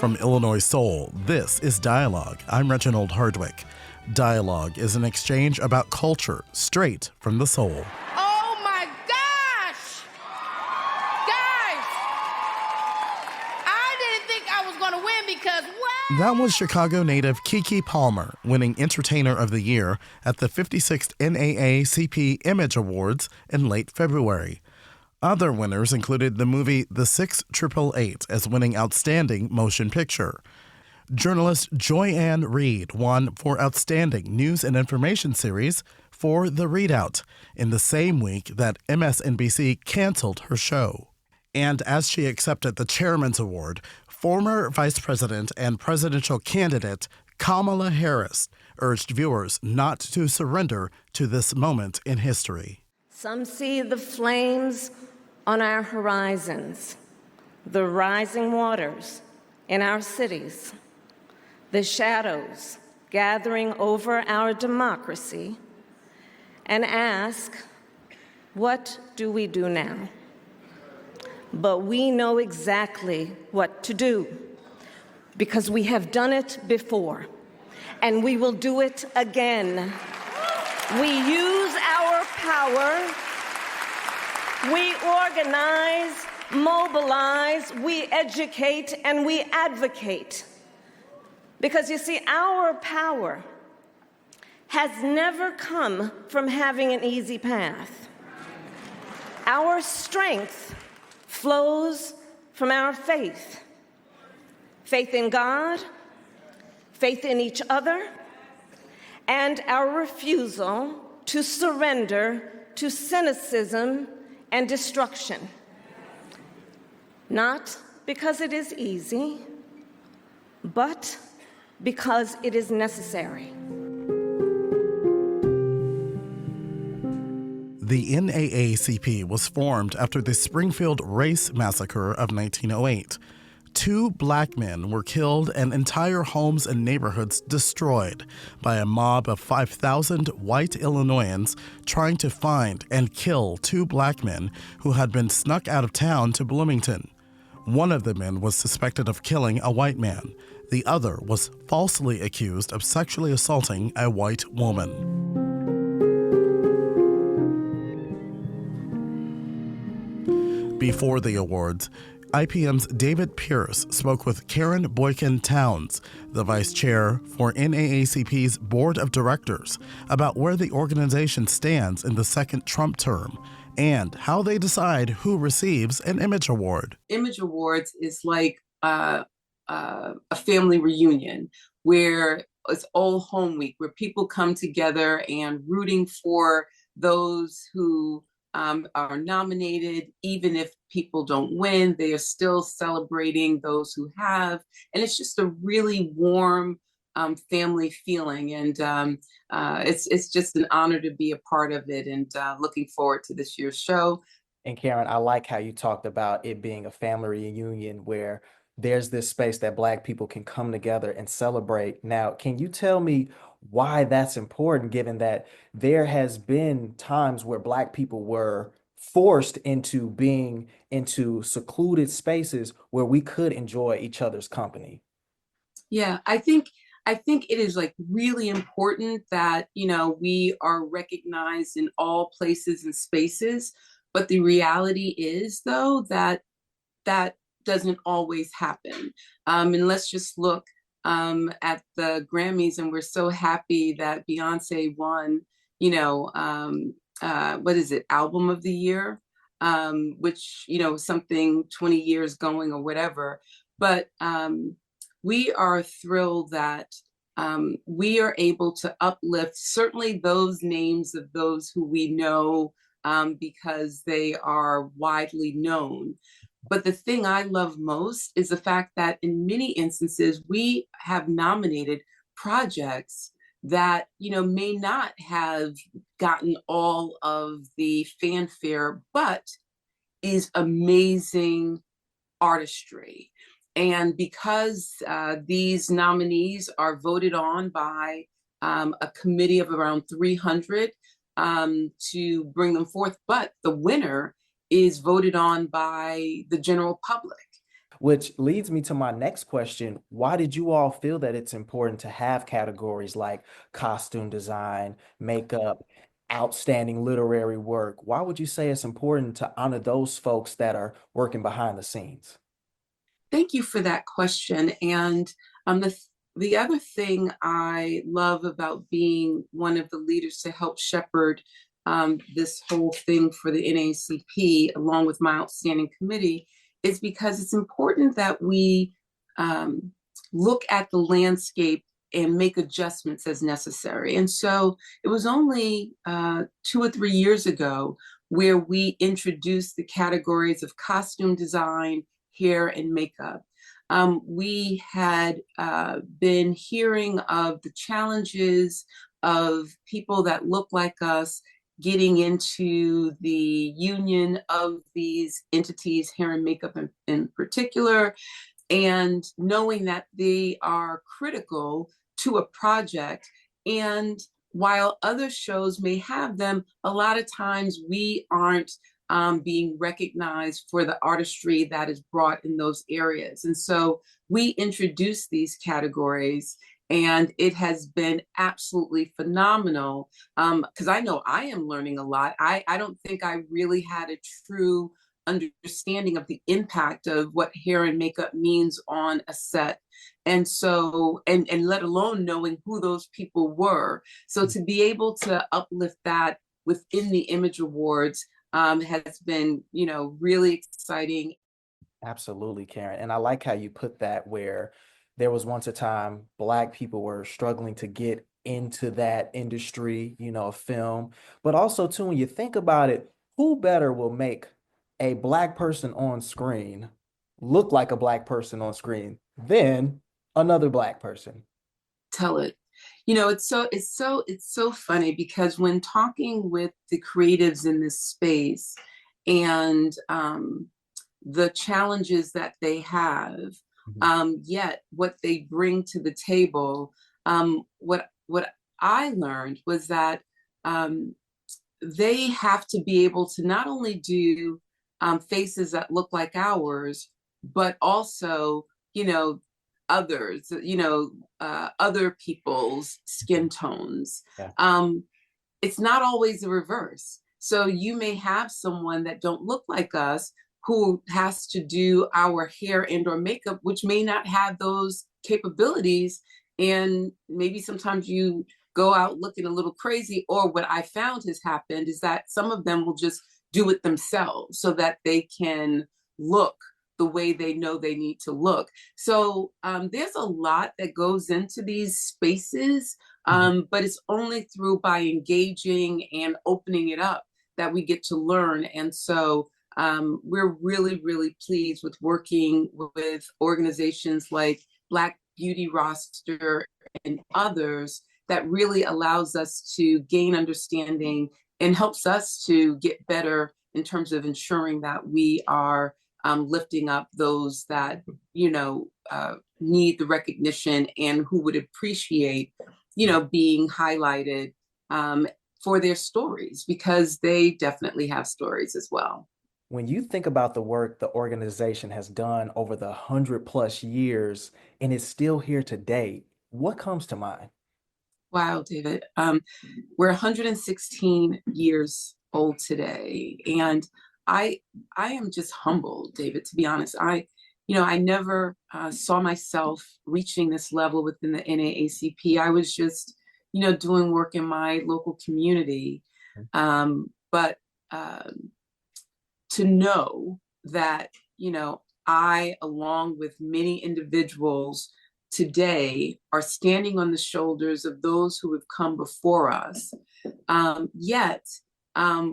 From Illinois Soul, this is Dialogue. I'm Reginald Hardwick. Dialogue is an exchange about culture straight from the soul. Oh my gosh! Guys, I didn't think I was going to win because what? That was Chicago native Keke Palmer winning Entertainer of the Year at the 56th NAACP Image Awards in late February. Other winners included the movie The 688 as winning Outstanding Motion Picture. Journalist Joy-Ann Reid won for Outstanding News and Information Series for The Readout in the same week that MSNBC canceled her show. And as she accepted the Chairman's Award, former Vice President and presidential candidate Kamala Harris urged viewers not to surrender to this moment in history. Some see the flames on our horizons, the rising waters in our cities, the shadows gathering over our democracy, and ask, what do we do now? But we know exactly what to do because we have done it before, and we will do it again. We use our power. We organize, mobilize, we educate, and we advocate. Because you see, our power has never come from having an easy path. Our strength flows from our faith. Faith in God, faith in each other, and our refusal to surrender to cynicism and destruction. Not because it is easy, but because it is necessary. The NAACP was formed after the Springfield Race Massacre of 1908. 2 black men were killed and entire homes and neighborhoods destroyed by a mob of 5,000 white Illinoisans trying to find and kill 2 black men who had been snuck out of town to Bloomington. One of the men was suspected of killing a white man. The other was falsely accused of sexually assaulting a white woman. Before the awards, IPM's David Pierce spoke with Karen Boykin Towns, the vice chair for NAACP's board of directors, about where the organization stands in the second Trump term and how they decide who receives an Image Award. Image Awards is like a family reunion where it's all home week, where people come together and rooting for those who are nominated. Even if people don't win, they are still celebrating those who have. And it's just a really warm family feeling. And it's just an honor to be a part of it, and looking forward to this year's show. And Karen, I like how you talked about it being a family reunion where there's this space that Black people can come together and celebrate. Now, can you tell me why that's important, given that there has been times where Black people were forced into being into secluded spaces where we could enjoy each other's company? Yeah, I think it is like really important that, we are recognized in all places and spaces. But the reality is, though, that doesn't always happen. And let's just look at the Grammys, and we're so happy that Beyonce won, what is it, Album of the Year, which, something 20 years going or whatever. But we are thrilled that we are able to uplift certainly those names of those who we know because they are widely known. But the thing I love most is the fact that in many instances, we have nominated projects that, may not have gotten all of the fanfare, but is amazing artistry. And because these nominees are voted on by a committee of around 300 to bring them forth, but the winner is voted on by the general public. which leads me to my next question. Why did you all feel that it's important to have categories like costume design, makeup, outstanding literary work? Why would you say it's important to honor those folks that are working behind the scenes? Thank you for that question. And the other thing I love about being one of the leaders to help shepherd this whole thing for the NAACP, along with my outstanding committee, is because it's important that we um, look at the landscape and make adjustments as necessary. And so it was only 2 or 3 years ago where we introduced the categories of costume design, hair, and makeup. We had been hearing of the challenges of people that look like us getting into the union of these entities, hair and makeup in particular, and knowing that they are critical to a project. And while other shows may have them, a lot of times we aren't being recognized for the artistry that is brought in those areas. And so we introduced these categories, and it has been absolutely phenomenal because I know I am learning a lot. I don't think I really had a true understanding of the impact of what hair and makeup means on a set. And so, and let alone knowing who those people were. So to be able to uplift that within the Image Awards has been, really exciting. Absolutely, Karen. And I like how you put that where there was once a time Black people were struggling to get into that industry, of film. But also, too, when you think about it, who better will make a Black person on screen look like a Black person on screen than another Black person? Tell it. It's so funny because when talking with the creatives in this space and the challenges that they have, Mhm. yet what they bring to the table. What I learned was that um, they have to be able to not only do faces that look like ours, but also, others, other people's skin tones. Yeah. Um, it's not always the reverse. So you may have someone that don't look like us who has to do our hair and or makeup, which may not have those capabilities. And maybe sometimes you go out looking a little crazy. Or what I found has happened is that some of them will just do it themselves so that they can look the way they know they need to look. So there's a lot that goes into these spaces, Mhm. but it's only through by engaging and opening it up that we get to learn. And so we're really, really pleased with working with organizations like Black Beauty Roster and others that really allows us to gain understanding and helps us to get better in terms of ensuring that we are lifting up those that need the recognition and who would appreciate being highlighted um, for their stories, because they definitely have stories as well. When you think about the work the organization has done over the 100+ years and is still here today, what comes to mind? Wow, David. We're 116 years old today, and I I am just humbled, David. To be honest, I never saw myself reaching this level within the NAACP. I was just doing work in my local community, but to know that I, along with many individuals today, are standing on the shoulders of those who have come before us. Yet,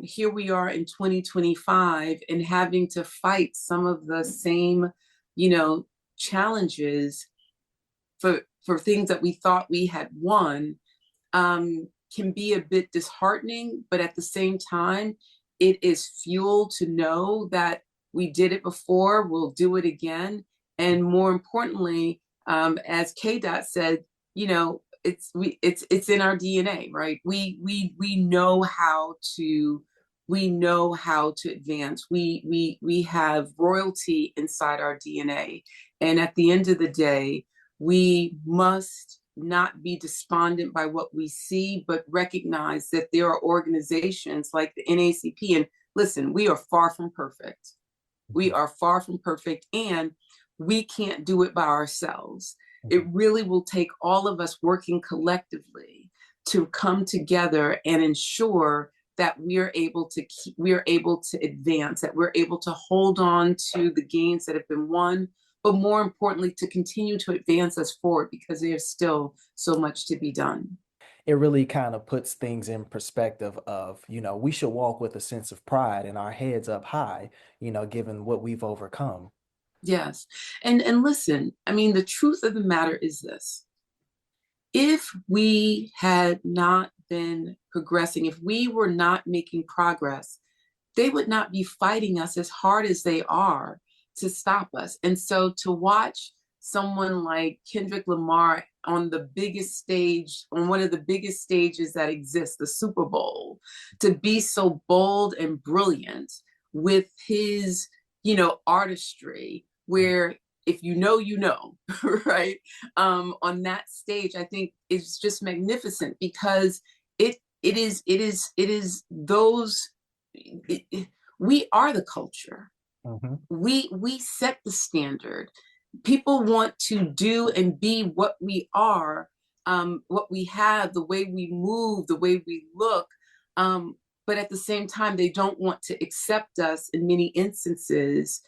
here we are in 2025 and having to fight some of the same, challenges for things that we thought we had won, can be a bit disheartening, but at the same time, it is fuel to know that we did it before, we'll do it again. And more importantly, as K. Dot said, it's in our DNA, right? We know how to We know how to advance. We have royalty inside our DNA. And at the end of the day, we must not be despondent by what we see, but recognize that there are organizations like the NAACP. And listen, we are far from perfect. We are far from perfect, and we can't do it by ourselves. It really will take all of us working collectively to come together and ensure that we are able to advance, that we're able to hold on to the gains that have been won, but more importantly, to continue to advance us forward, because there's still so much to be done. It really kind of puts things in perspective of, we should walk with a sense of pride and our heads up high, given what we've overcome. Yes. And listen, I mean, the truth of the matter is this. If we had not been progressing, if we were not making progress, they would not be fighting us as hard as they are to stop us. And so to watch someone like Kendrick Lamar on the biggest stage, on one of the biggest stages that exists, the Super Bowl, to be so bold and brilliant with his, artistry, where if you know, you know, right? On that stage, I think it's just magnificent, because it is those we are the culture. Hmm. We set the standard. People want to do and be what we are, what we have, the way we move, the way we look. But at the same time, they don't want to accept us in many instances,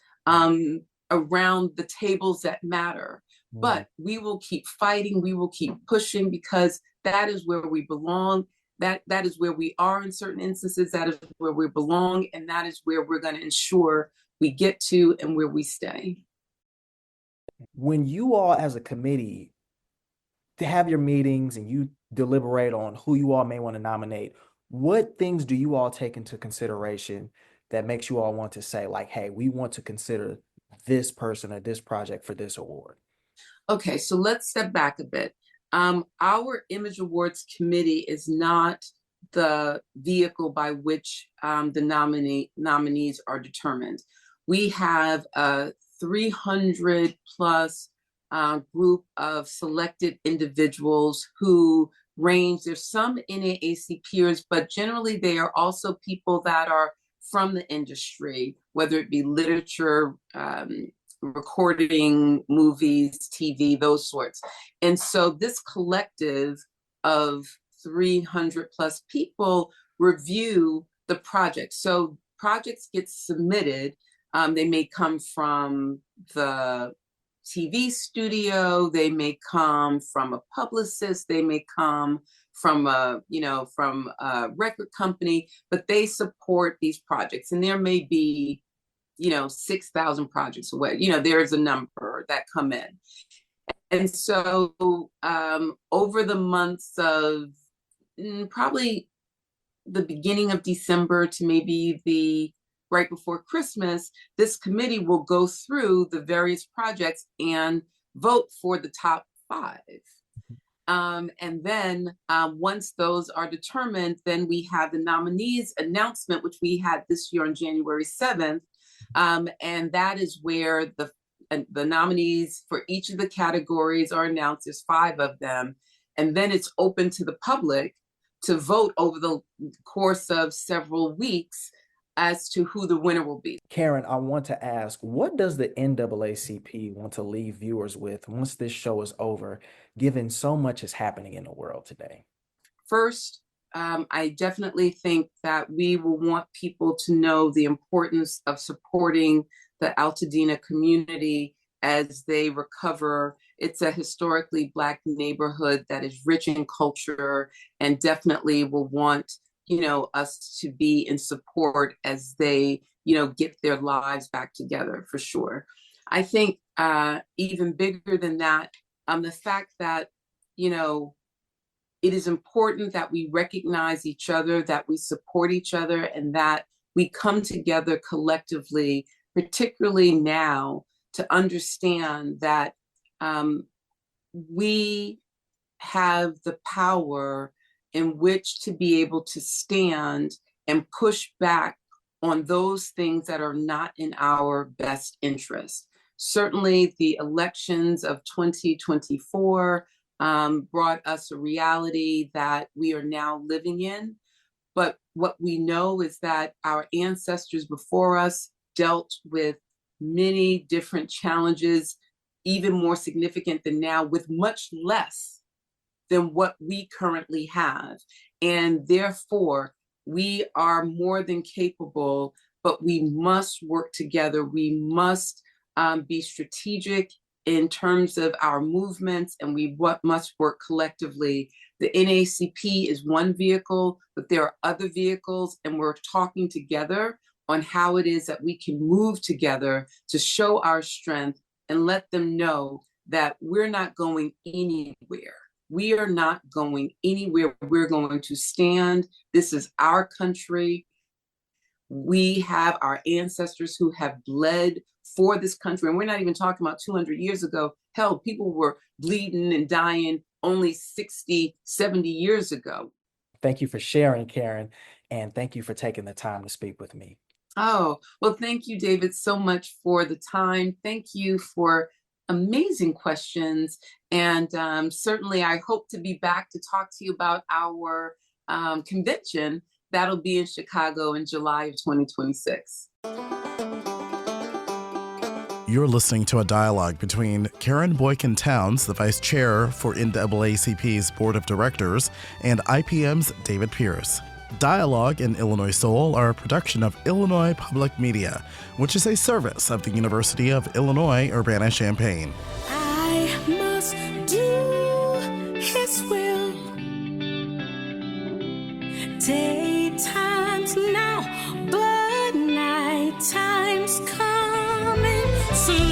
around the tables that matter. But we will keep fighting, we will keep pushing, because that is where we belong. That is where we are in certain instances. That is where we belong, and that is where we're going to ensure we get to and where we stay. When you all as a committee to have your meetings and you deliberate on who you all may want to nominate, what things do you all take into consideration that makes you all want to say, like, hey, we want to consider this person or this project for this award? Okay, so let's step back a bit. Our Image Awards Committee is not the vehicle by which the nominees are determined. We have a 300 plus group of selected individuals who range. There's some NAAC peers, but generally they are also people that are from the industry, whether it be literature, recording, movies, TV, those sorts. And so this collective of 300 plus people review the project. So projects get submitted. They may come from the TV studio, they may come from a publicist, they may come from a record company, but they support these projects. And there may be 6,000 projects away. There's a number that come in. And so over the months of probably the beginning of December to maybe the right before Christmas, this committee will go through the various projects and vote for the top 5. And then once those are determined, then we have the nominees announcement, which we had this year on January 7th. And that is where the nominees for each of the categories are announced. There's 5 of them. And then it's open to the public to vote over the course of several weeks as to who the winner will be. Karen, I want to ask, what does the NAACP want to leave viewers with once this show is over, given so much is happening in the world today? First, I definitely think that we will want people to know the importance of supporting the Altadena community as they recover. It's a historically Black neighborhood that is rich in culture, and definitely will want us to be in support as they get their lives back together, for sure. I think even bigger than that, the fact that it is important that we recognize each other, that we support each other, and that we come together collectively, particularly now, to understand that we have the power in which to be able to stand and push back on those things that are not in our best interest. Certainly, the elections of 2024 brought us a reality that we are now living in. But what we know is that our ancestors before us dealt with many different challenges, even more significant than now, with much less than what we currently have. And therefore, we are more than capable, but we must work together. We must be strategic in terms of our movements, and we must work collectively. The NAACP is one vehicle, but there are other vehicles, and we're talking together on how it is that we can move together to show our strength and let them know that we're not going anywhere. We are not going anywhere. We're going to stand. This is our country. We have our ancestors who have bled for this country. And we're not even talking about 200 years ago. Hell, people were bleeding and dying only 60, 70 years ago. Thank you for sharing, Karen, and thank you for taking the time to speak with me. Oh, well, thank you, David, so much for the time. Thank you for amazing questions. And certainly, I hope to be back to talk to you about our convention. That'll be in Chicago in July of 2026. You're listening to a dialogue between Karen Boykin Towns, the vice chair for NAACP's board of directors, and IPM's David Pierce. Dialogue and Illinois Soul are a production of Illinois Public Media, which is a service of the University of Illinois Urbana-Champaign. I must do His will. Daytime's now, but night time's coming soon.